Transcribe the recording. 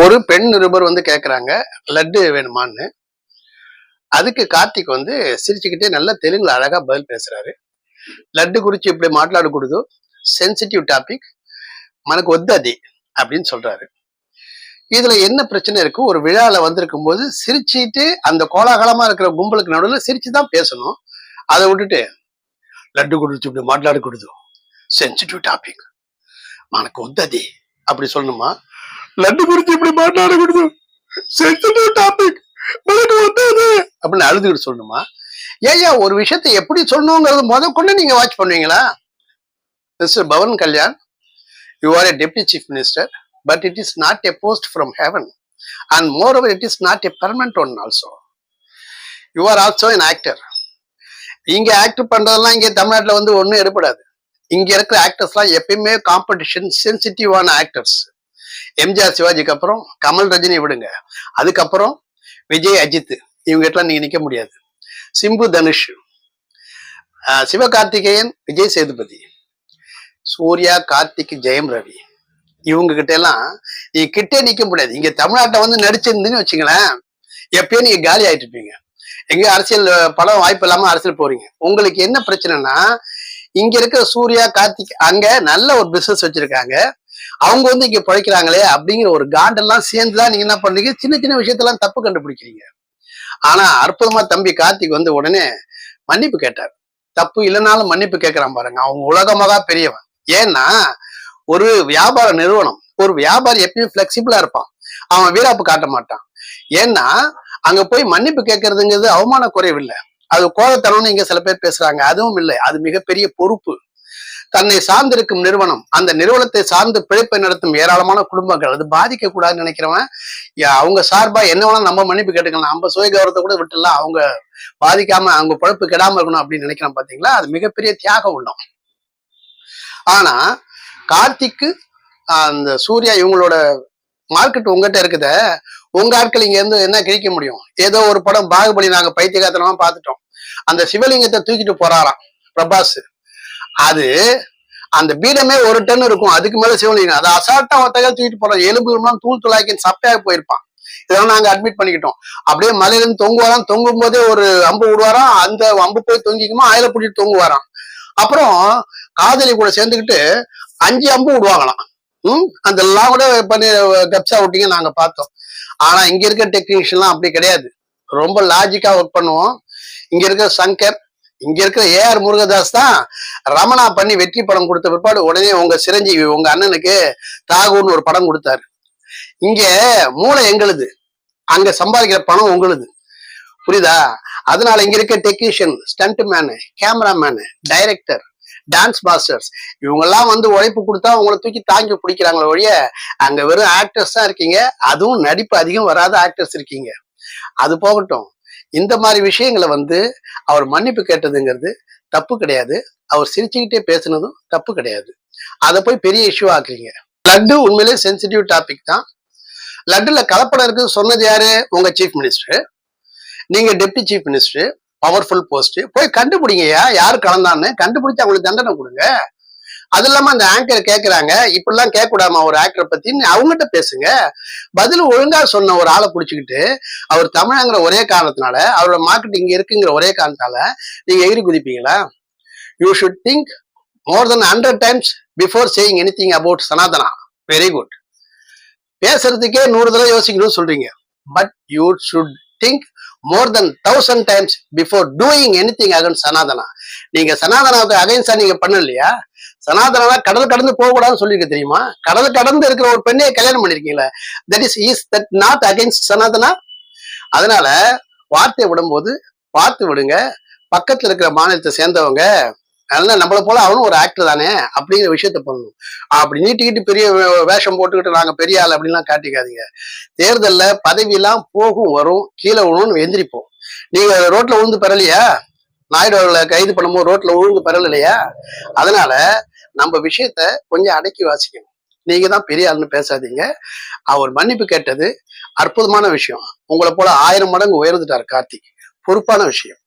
ஒரு பெண் நிருபர் வந்து கேட்குறாங்க, லட்டு வேணுமான்னு. அதுக்கு கார்த்திக் வந்து சிரிச்சுக்கிட்டே நல்ல தெலுங்குல அழகா பதில் பேசுறாரு. லட்டு குறிச்சு இப்படி మాట్లాడకూడదు, சென்சிட்டிவ் டாபிக், మనకు వద్దది அப்படின்னு சொல்றாரு. இதுல என்ன பிரச்சனை இருக்கு? ஒரு விழால வந்திருக்கும் போது சிரிச்சுட்டு அந்த கோலாகலமா இருக்கிற கும்பலுக்கு நடுவில் சிரிச்சுதான் பேசணும். அதை விட்டுட்டு லட்டு குறிச்சு இப்படி మాట్లాడకూడదు, சென்சிட்டிவ் டாபிக், మనకు వద్దది அப்படி சொல்லணுமா? லட்டு குறிச்சு இப்படி మాట్లాడకూడదు, சென்சிட்டிவ் டாபிக், మనకు వద్దది அப்படின்னு அழுதுகிட்டு சொல்லணுமா? ஏயா ஒரு விஷயத்தை எப்படி சொல்லணுங்கிறது கொண்டு நீங்க வாட்ச் பண்ணுவீங்களா? Mister Pavan Kalyan, you are a deputy chief minister, but it is not a post from heaven, and moreover it is not a permanent one also. You are also an actor. இங்க ஆக்டர் பண்றதெல்லாம் இங்க தமிழ்நாட்டுல வந்து ஒன்னும் எடுப்படாது. இங்க இருக்கிற ஆக்டர்ஸ்லாம் எப்பயுமே காம்படிஷன் சென்சிட்டிவான ஆக்டர்ஸ். எம்ஜிஆர் சிவாஜிக்கு அப்புறம் கமல் ரஜினி விடுங்க, அதுக்கப்புறம் விஜய் அஜித், இவங்க கிட்டலாம் நீங்க நிக்க முடியாது. சிம்பு தனுஷ், சிவகார்த்திகேயன், விஜய் சேதுபதி, சூர்யா, கார்த்திக், ஜெயம் ரவி, இவங்க கிட்ட எல்லாம் நீ கிட்டே நிக்க முடியாது. இங்க தமிழ்நாட்டை வந்து நடிச்சிருந்துன்னு வச்சுங்களேன், எப்பயும் நீங்க காலி ஆயிட்டு இருப்பீங்க. எங்க அரசியல் படம் வாய்ப்பு இல்லாம அரசியல் போறீங்க. உங்களுக்கு என்ன பிரச்சனைனா, இங்க இருக்கிற சூர்யா, கார்த்திக் அங்க நல்ல ஒரு பிசினஸ் வச்சிருக்காங்க, அவங்க வந்து இங்க பிழைக்கிறாங்களே அப்படிங்கிற ஒரு காண்டெல்லாம் சேர்ந்துதான் நீங்க என்ன பண்றீங்க, சின்ன சின்ன விஷயத்தெல்லாம் தப்பு கண்டுபிடிக்கிறீங்க. ஆனா அற்புதமா தம்பி கார்த்திக் வந்து உடனே மன்னிப்பு கேட்டார். தப்பு இல்லைனாலும் மன்னிப்பு கேட்கிறான் பாருங்க, அவங்க உலகமாக பெரியவன். ஏன்னா ஒரு வியாபார நிறுவனம், ஒரு வியாபாரி எப்பயும் பிளெக்சிபிளா இருப்பான், அவன் வீராப்பு காட்ட மாட்டான். ஏன்னா அங்க போய் மன்னிப்பு கேட்கறதுங்கிறது அவமான குறைவில்லை, அது கோலத்தனம்னு இங்க சில பேர் பேசுறாங்க, அதுவும் இல்லை, அது மிகப்பெரிய பொறுப்பு. தன்னை சார்ந்திருக்கும் நிறுவனம், அந்த நிறுவனத்தை சார்ந்து பிழைப்பை நடத்தும் ஏராளமான குடும்பங்கள், அது பாதிக்க கூடாதுன்னு நினைக்கிறவன் அவங்க சார்பா என்ன வேணா நம்ம மன்னிப்பு கேட்டுக்கலாம், நம்ம சுய கௌரவத்தை கூட விட்டுலாம், அவங்க பாதிக்காம அவங்க பிழைப்பு கெடாம இருக்கணும் அப்படின்னு நினைக்கிறோம். பாத்தீங்களா, அது மிகப்பெரிய தியாகம் உள்ளம். ஆனா கார்த்திக்கு அந்த சூர்யா இவங்களோட மார்க்கெட் உங்ககிட்ட இருக்குத, உங்க ஆட்கள் இங்க இருந்து என்ன கிழிக்க முடியும்? ஏதோ ஒரு படம் பாகுபலி நாங்க பைத்தியகாரத்தனமா பார்த்துட்டோம், அந்த சிவலிங்கத்தை தூக்கிட்டு போறாராம் பிரபாஸ், அது அந்த பீடமே 1 டன் இருக்கும், அதுக்கு மேல சிவலிங்கம், அதை அசால்ட்டா ஒத்தகையில் தூக்கிட்டு போறோம், எலும்பு தூள் துளாக்கி சப்பையாக போயிருப்பான். இதெல்லாம் நாங்க அட்மிட் பண்ணிக்கிட்டோம். அப்படியே மலையிலிருந்து தொங்குவாராம், தொங்கும் போதே ஒரு அம்பு விடுவாராம், அந்த அம்பு போய் தொங்கிக்குமா, ஆயில பிடிச்சிட்டு தொங்குவாராம். அப்புறம் காதலி கூட சேர்ந்துக்கிட்டு 5 அம்பு விடுவாங்களாம். அதெல்லாம் கூட பண்ணி கப்சா விட்டீங்க நாங்க பார்த்தோம். ஆனா இங்க இருக்க டெக்னீஷியன்லாம் அப்படி கிடையாது, ரொம்ப லாஜிக்கா ஒர்க் பண்ணுவோம். இங்க இருக்கிற சங்கர், இங்க இருக்கிற ஏஆர் முருகதாஸ் தான் ரமணா பண்ணி வெற்றி படம் கொடுத்த பிற்பாடு உடனே உங்க சிரஞ்சீவி உங்க அண்ணனுக்கு தாகூர்னு ஒரு படம் கொடுத்தாரு. இங்க மூளை எங்களுது, அங்க சம்பாதிக்கிற பணம் உங்களுது, புரியுதா? அதனால இங்க இருக்க technician, stunt man, cameraman, director, dance masters, இவங்கெல்லாம் வந்து உழைப்பு கொடுத்தா உங்களை தூக்கி தாங்கி பிடிக்கிறாங்களே ஒழிய அங்க வெறும் ஆக்டர்ஸ் தான் இருக்கீங்க, அதுவும் நடிப்பு அதிகம் வராத ஆக்டர்ஸ் இருக்கீங்க. அது போகட்டும், இந்த மாதிரி விஷயங்களை வந்து அவர் மன்னிப்பு கேட்டதுங்கிறது தப்பு கிடையாது, அவர் சிரிச்சுக்கிட்டே பேசுனதும் தப்பு கிடையாது. அதை போய் பெரிய இஷ்யூ ஆக்குறீங்க. லட்டு உண்மையிலே சென்சிட்டிவ் டாபிக் தான். லட்டுல கலப்படம் இருக்குது சொன்னது யாரு? உங்க சீஃப் மினிஸ்டர். நீங்க deputy chief minister, powerful post, போய் கண்டுபிடிங்கயா யாரு கலந்தான்னு, கண்டுபிடிச்சு அவங்களுக்கு தண்டனை கொடுங்க. அது இல்லாம அந்த ஆங்கர் கேட்கிறாங்க, இப்படிலாம் கேட்க கூடாமா ஒரு ஆக்டரை பத்தின்னு, அவங்ககிட்ட பேசுங்க. பதில் ஒழுங்கா சொன்ன ஒரு ஆளை பிடிச்சிக்கிட்டு அவர் தமிழங்கிற ஒரே காரணத்தினால, அவரோட மார்க்கெட் இங்க இருக்குங்கிற ஒரே காரணத்தால நீங்க எகிரி குதிப்பீங்களா? You should think more than 100 times before saying anything about Sanatana. Very good. பேசுறதுக்கே 100 தடவை யோசிக்கணும்னு சொல்றீங்க, but you should think more than 1000 times before doing anything against Sanatana. நீங்க சனாதனாவுக்கு அகைன்ஸ்டா நீங்க பண்ணலையா? சனாதனா கடல் கடந்து போக கூடாதுன்னு சொல்லிருக்க தெரியுமா? கடல் கடந்து இருக்கிற ஒரு பெண்ணையை கல்யாணம் பண்ணிருக்கீங்களா? Is that not against Sanatana? அதனால வார்த்தையை விடும்போது பார்த்து விடுங்க. பக்கத்துல இருக்கிற மாநிலத்தை சேர்ந்தவங்க அதனால நம்மளை போல அவனும் ஒரு ஆக்டர் தானே அப்படிங்கிற விஷயத்த பண்ணணும். அப்படி நீட்டிக்கிட்டு பெரிய வேஷம் போட்டுக்கிட்டு நாங்க பெரிய ஆள் அப்படின்லாம் காட்டிக்காதீங்க. தேர்தல்ல பதவியெல்லாம் போகும் வரும், கீழே விழுன்னு எந்திரிப்போம். நீங்க ரோட்ல விழுந்து பெறலையா? நாயுடு அவர்களை கைது பண்ணும்போது ரோட்ல விழுந்து பெறலையா? அதனால நம்ம விஷயத்த கொஞ்சம் அடக்கி வாசிக்கணும். நீங்க தான் பெரிய ஆளுன்னு பேசாதீங்க. அவர் மன்னிப்பு கேட்டது அற்புதமான விஷயம். உங்களை போல 1000 மடங்கு உயர்ந்துட்டார் கார்த்திக், பொறுப்பான விஷயம்.